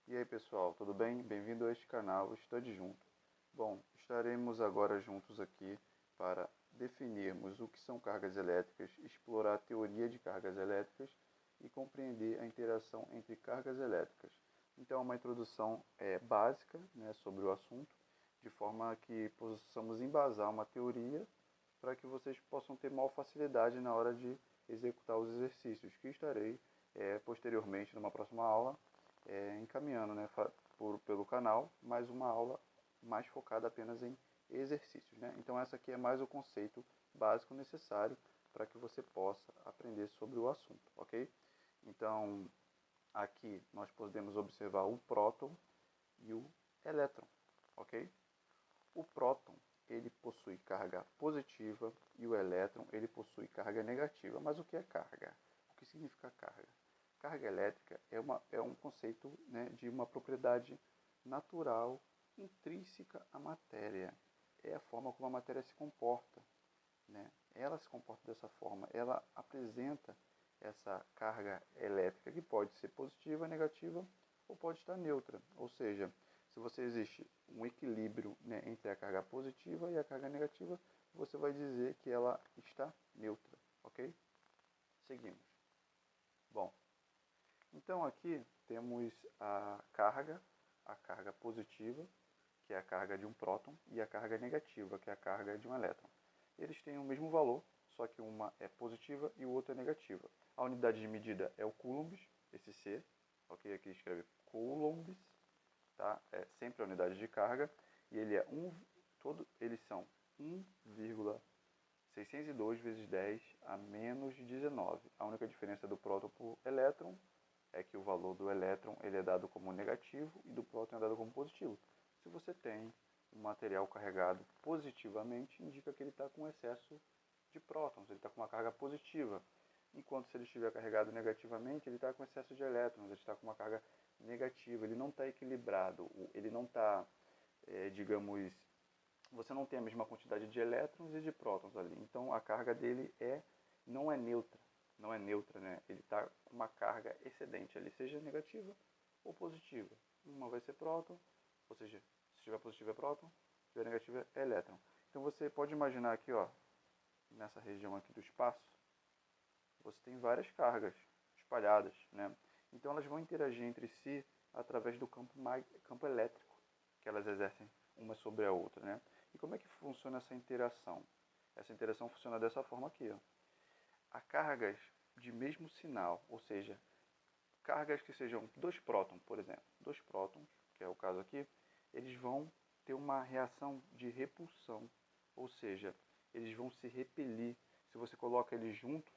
E aí pessoal, tudo bem? Bem-vindo a este canal Estude Junto. Bom, estaremos agora juntos aqui para definirmos o que são cargas elétricas, explorar a teoria de cargas elétricas e compreender a interação entre cargas elétricas. Então, uma introdução básica, né, sobre o assunto, de forma que possamos embasar uma teoria para que vocês possam ter maior facilidade na hora de executar os exercícios que estarei posteriormente, numa próxima aula, encaminhando, né, pelo canal, mais uma aula mais focada apenas em exercícios, né? Então essa aqui é mais o conceito básico necessário para que você possa aprender sobre o assunto, ok? Então aqui nós podemos observar o próton e o elétron, ok? O próton ele possui carga positiva e o elétron ele possui carga negativa. Mas o que é carga? O que significa carga? Carga elétrica é um conceito, né, de uma propriedade natural intrínseca à matéria. É a forma como a matéria se comporta, né? Ela se comporta dessa forma, ela apresenta essa carga elétrica que pode ser positiva, negativa ou pode estar neutra. Ou seja, se você existe um equilíbrio, né, entre a carga positiva e a carga negativa, você vai dizer que ela está neutra, ok? Seguimos. Bom, então aqui temos a carga positiva, que é a carga de um próton, e a carga negativa, que é a carga de um elétron. Eles têm o mesmo valor, só que uma é positiva e o outro é negativa. A unidade de medida é o coulombs, esse C, ok? Aqui escreve coulombs, tá? É sempre a unidade de carga, e ele é eles são 1,602 vezes 10 a menos 19. A única diferença do próton por elétron é que o valor do elétron ele é dado como negativo e do próton é dado como positivo. Se você tem um material carregado positivamente, indica que ele está com excesso de prótons, ele está com uma carga positiva. Enquanto se ele estiver carregado negativamente, ele está com excesso de elétrons, ele está com uma carga negativa, ele não está equilibrado, ele não está, digamos, você não tem a mesma quantidade de elétrons e de prótons ali. Então a carga dele não é neutra, né? Ele está com uma carga excedente ali, seja negativa ou positiva. Uma vai ser próton, ou seja, se estiver positivo é próton, se estiver negativo é elétron. Então você pode imaginar aqui, ó, nessa região aqui do espaço, você tem várias cargas espalhadas, né? Então elas vão interagir entre si através do campo elétrico que elas exercem uma sobre a outra, né? E como é que funciona essa interação? Essa interação funciona dessa forma aqui, ó. Há cargas de mesmo sinal, ou seja, cargas que sejam dois prótons, por exemplo. Dois prótons, que é o caso aqui, eles vão ter uma reação de repulsão, ou seja, eles vão se repelir. Se você coloca eles juntos,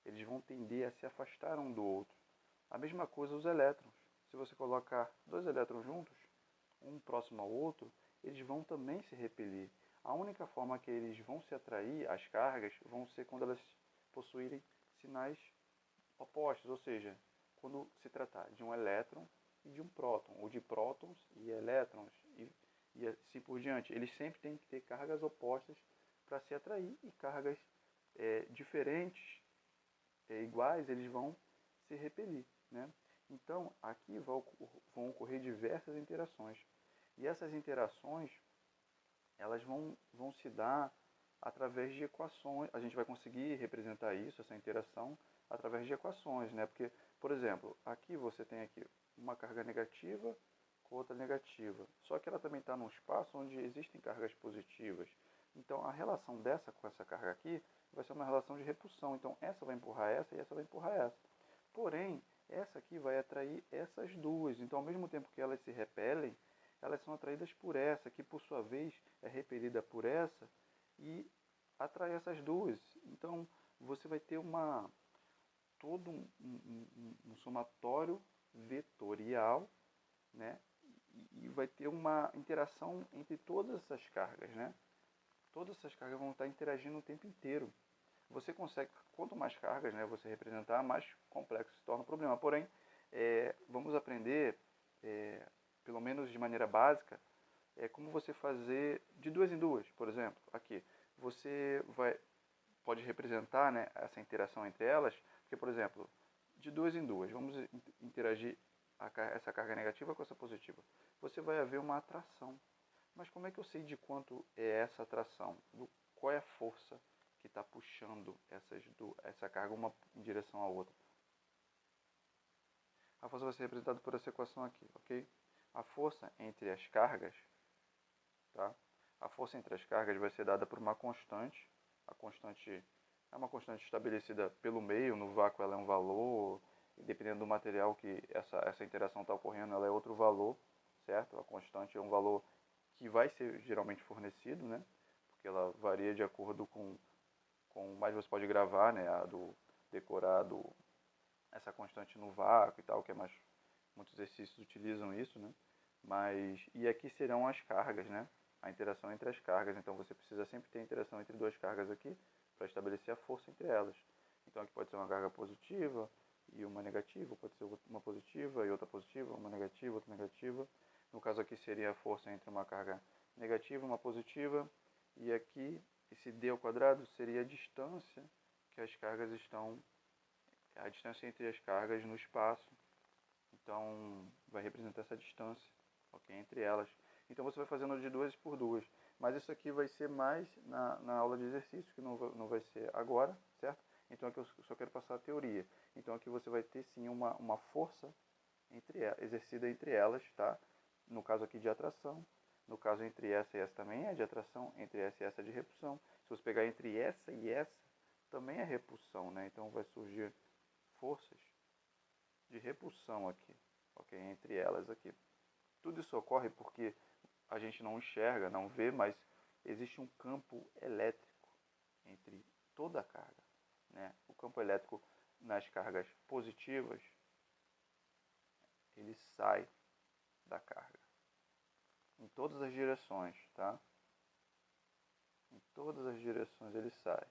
eles vão tender a se afastar um do outro. A mesma coisa os elétrons. Se você colocar dois elétrons juntos, um próximo ao outro, eles vão também se repelir. A única forma que eles vão se atrair, as cargas, vão ser quando elas possuírem sinais opostos, ou seja, quando se tratar de um elétron e de um próton, ou de prótons e elétrons, e assim por diante. Eles sempre têm que ter cargas opostas para se atrair, e cargas diferentes, iguais, eles vão se repelir, né? Então, aqui vão ocorrer diversas interações. E essas interações, elas vão se dar através de equações. A gente vai conseguir representar isso, essa interação, através de equações, né? Porque, por exemplo, aqui você tem aqui uma carga negativa com outra negativa. Só que ela também está num espaço onde existem cargas positivas. Então, a relação dessa com essa carga aqui vai ser uma relação de repulsão. Então, essa vai empurrar essa e essa vai empurrar essa. Porém, essa aqui vai atrair essas duas. Então, ao mesmo tempo que elas se repelem, elas são atraídas por essa, que por sua vez é repelida por essa e atrai essas duas. Então, você vai ter todo um somatório vetorial, né? E vai ter uma interação entre todas essas cargas, né? Todas essas cargas vão estar interagindo o tempo inteiro. Você consegue, quanto mais cargas, né, você representar, mais complexo se torna o problema. Porém, vamos aprender, pelo menos de maneira básica, como você fazer de duas em duas, por exemplo. Aqui, você pode representar, né, essa interação entre elas, porque, por exemplo, de duas em duas, vamos interagir essa carga negativa com essa positiva, você vai haver uma atração. Mas como é que eu sei de quanto é essa atração? Qual é a força que está puxando essa carga uma em direção à outra? A força vai ser representada por essa equação aqui, ok? A força entre as cargas, tá? A força entre as cargas vai ser dada por uma constante. A constante é uma constante estabelecida pelo meio, no vácuo ela é um valor, e dependendo do material que essa interação está ocorrendo, ela é outro valor, certo? A constante é um valor que vai ser geralmente fornecido, né? Porque ela varia de acordo com mais você pode gravar, né? Decorado essa constante no vácuo e tal, que é mais, muitos exercícios utilizam isso, né? E aqui serão as cargas, né? A interação entre as cargas, então você precisa sempre ter interação entre duas cargas aqui para estabelecer a força entre elas. Então aqui pode ser uma carga positiva e uma negativa, pode ser uma positiva e outra positiva, uma negativa, outra negativa. No caso aqui seria a força entre uma carga negativa e uma positiva, e aqui esse d ao quadrado seria a distância que as cargas estão, a distância entre as cargas no espaço. Então vai representar essa distância, ok, entre elas. Então você vai fazendo de duas por duas. Mas isso aqui vai ser mais na aula de exercício, que não vai ser agora, certo? Então aqui eu só quero passar a teoria. Então aqui você vai ter sim uma força exercida entre elas, tá? No caso aqui de atração. No caso entre essa e essa também é de atração. Entre essa e essa é de repulsão. Se você pegar entre essa e essa, também é repulsão, né? Então vai surgir forças de repulsão aqui, ok? Entre elas aqui. Tudo isso ocorre porque a gente não enxerga, não vê, mas existe um campo elétrico entre toda a carga, né? O campo elétrico nas cargas positivas, ele sai da carga em todas as direções, tá? Em todas as direções ele sai.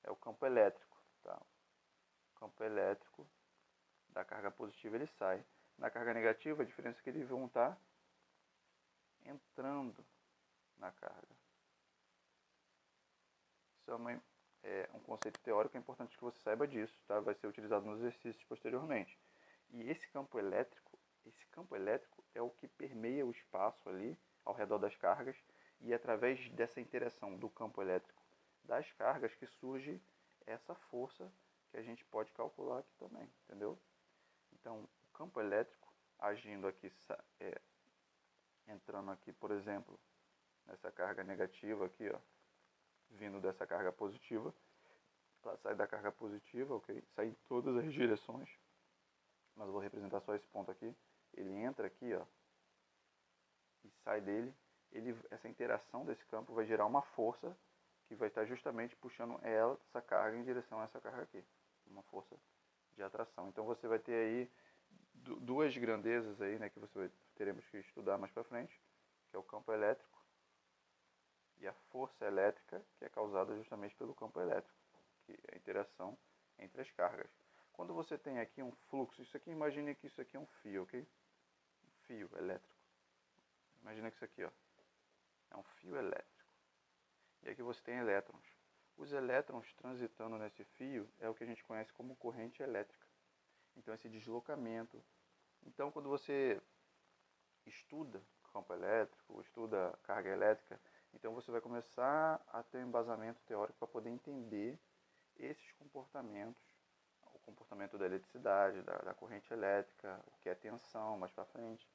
É o campo elétrico, tá? O campo elétrico da carga positiva ele sai. Na carga negativa, a diferença é que eles vão estar entrando na carga. Isso é um conceito teórico, é importante que você saiba disso, tá? Vai ser utilizado nos exercícios posteriormente. E esse campo elétrico é o que permeia o espaço ali ao redor das cargas, e é através dessa interação do campo elétrico das cargas que surge essa força que a gente pode calcular aqui também, entendeu? Então, o campo elétrico agindo aqui, entrando aqui, por exemplo, nessa carga negativa aqui, ó, vindo dessa carga positiva, sai da carga positiva, ok? Sai em todas as direções, mas eu vou representar só esse ponto aqui. Ele entra aqui, ó, e sai dele. Essa interação desse campo vai gerar uma força que vai estar justamente puxando essa carga em direção a essa carga aqui, uma força de atração. Então você vai ter aí duas grandezas aí, né, que teremos que estudar mais para frente, que é o campo elétrico e a força elétrica, que é causada justamente pelo campo elétrico, que é a interação entre as cargas. Quando você tem aqui um fluxo, isso aqui, imagine que isso aqui é um fio, ok? Um fio elétrico. Imagina que isso aqui, ó, é um fio elétrico. E aqui você tem elétrons. Os elétrons transitando nesse fio é o que a gente conhece como corrente elétrica. Então esse deslocamento. Então quando você estuda campo elétrico, estuda carga elétrica, então você vai começar a ter um embasamento teórico para poder entender esses comportamentos, o comportamento da eletricidade, da corrente elétrica, o que é tensão mais para frente.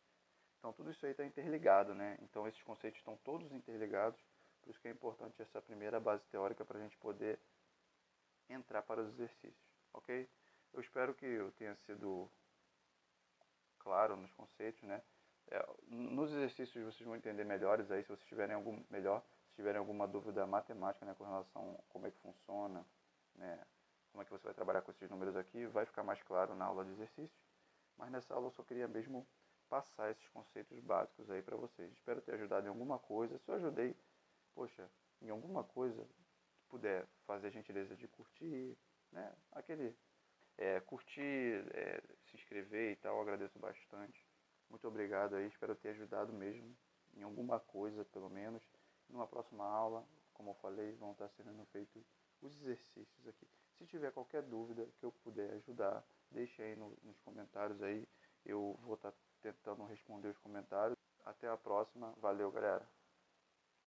Então tudo isso aí está interligado, né? Então esses conceitos estão todos interligados, por isso que é importante essa primeira base teórica para a gente poder entrar para os exercícios, ok? Eu espero que eu tenha sido claro nos conceitos, né? Nos exercícios vocês vão entender melhores aí, se vocês tiverem se tiverem alguma dúvida matemática, né, com relação a como é que funciona, né, como é que você vai trabalhar com esses números aqui, vai ficar mais claro na aula de exercícios. Mas nessa aula eu só queria mesmo passar esses conceitos básicos aí para vocês. Espero ter ajudado em alguma coisa. Se eu ajudei, poxa, em alguma coisa, puder fazer a gentileza de curtir, né, curtir, se inscrever e tal, eu agradeço bastante. Muito obrigado aí, espero ter ajudado mesmo, em alguma coisa pelo menos. Numa próxima aula, como eu falei, vão estar sendo feitos os exercícios aqui. Se tiver qualquer dúvida que eu puder ajudar, deixe aí nos comentários aí, Eu vou estar tentando responder os comentários. Até a próxima. Valeu, galera!